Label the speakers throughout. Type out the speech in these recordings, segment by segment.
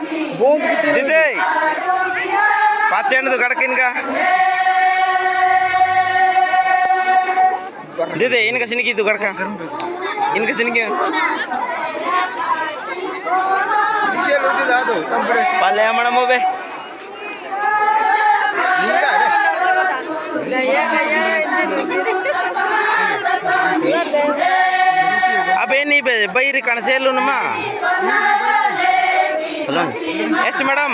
Speaker 1: Dede, pacar itu karakin kah? Dede, ini kesini gitu karakah? Ini kesini kah? Pale mana mau be? Abe ini be, bayar kan selu nama. Yes madam,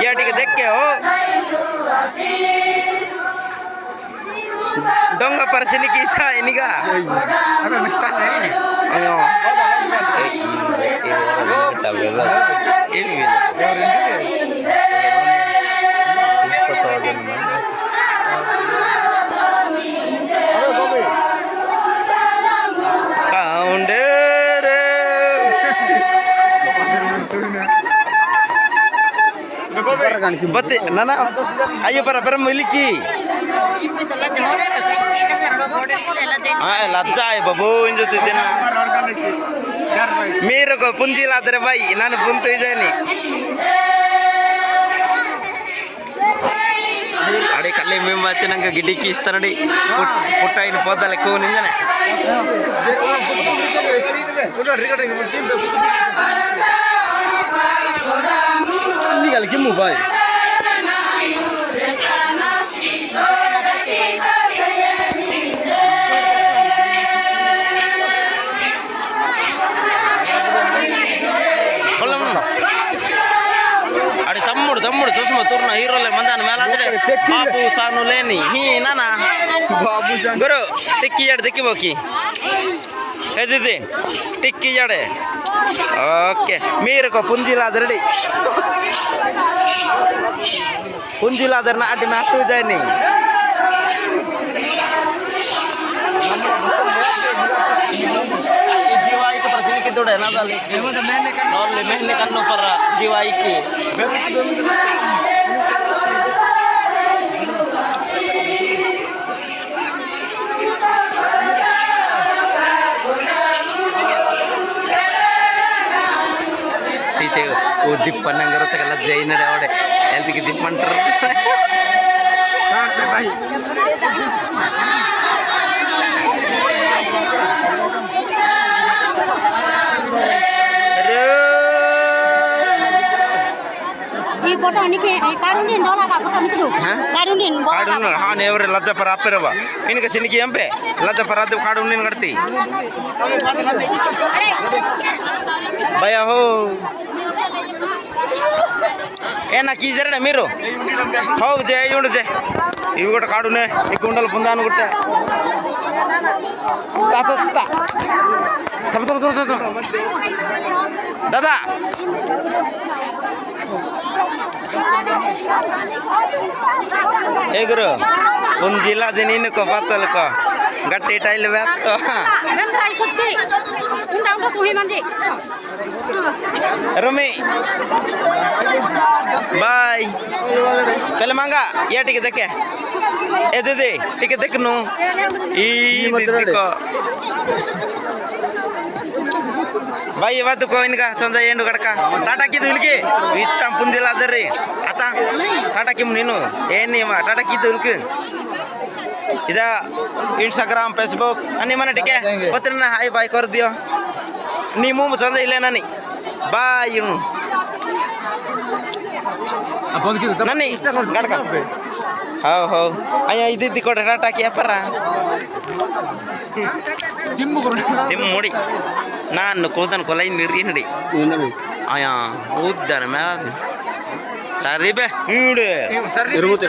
Speaker 1: ya tiket dek ke oh. Dong apa sini kita ini kah?
Speaker 2: Apa mestan ini?
Speaker 1: Ayo. Ini. Kaunder. Bati, nana, ayo para miliki. ಲಜ್ಜಾ Babu ಇಂಜುತ್ತಿದ್ದೇನ మీరు పుంజీలాదరే bye ನಾನು పుంతు ఇదేని అడే కళ్ళే మేము వచ్చినాక గిడ్డికి ఇస్తానడి పుట్ట అయిన పోతాలు ఎక్కువ నింజనే కలికి మొబైల్ అడి తమ్ముడు చూసుమ తూర్న హీరోలే మందాన మేలాದ್ರೆ బాబు సాను లేని హీ నానా బాబు గురు టిక్కి జడ దిక్కి బోకి ఎదిది టిక్కి జడే ఓకే మీరు పుంజిలాదరడి పుంజిలాదరన అడ్డి math జాయిని Duduk na dali. Nolli mehne kanno para jiwa iki. Tise udip pananggar sekala jaina de ode. Health ki dip mantar. Bye.
Speaker 3: Photo निके कारुनिन डोला का फोटो मिचु कारुनिन
Speaker 1: कारुनिन हां नेवर लज्जा पर आपेरवा इनके सिनकी ಎಂಪೆ लज्जा पर आदे कारुनिन करती भैया हो ఏనా కీజరడ మీరు హౌ జే ఉండే ఇవి కూడా కాడునే ఈ గుండల పుందాను గుట్ట తమ దాదా ఏ గురు పుంజిలా దినిని కో పాతల కో గట్టి టైల్ వేత్తో రమి బాయ్ పहले मांगा ये टिकट देखे ए दे टिकट देख नु ई दीदी को भाई ಇವತ್ತು ಕೋ ಇನ್ಕ ಸಂಜೆ ಏನು ಕಡಕ ಟಾಟಾ ಕಿದು ಇಲ್ಕೆ ಇಚ್ಚಂ ಪುಂದಿಲ್ಲ ಅದರಿ ಅತ ಟಾಟಾ ಕಿಮ್ ನೀನು ಏನು ನೀವ ಟಾಟಾ ಕಿದು ಇಲ್ಕೆ ಇದ ಇನ್ಸ್ಟಾಗ್ರಾಮ್ ಫೇಸ್ಬುಕ್ ಅನ್ನಿ ಮನೆ ಟಿಕೆ ಗೊತ್ತಿನ ಹಾಯ್ ಬಾಯ್ ಕರ್ ದಿಯೋ ನೀಮು ಸಂಜೆ ಇಲ್ಲ ನಾನಿ ಬಾಯ್ ಇನು
Speaker 2: अपन की
Speaker 1: ನನ್ನಿ ಗಡಕ ಹೌ ಹೌ ಅಯ್ಯ ಇದ್ದಿ ಕೊಡ ಟಾಟಾ ಕಿ ಅಪರ ತಿಮ್ಮು ಮುಡಿ ನಾನು ಕೂದನ್ ಕೊಲೈ ನಿರ್ರಿ ನಡಿ ಅಯ್ಯ ಉದ್ದಾನ ಮೇಲ ಸರಿ ಬೇ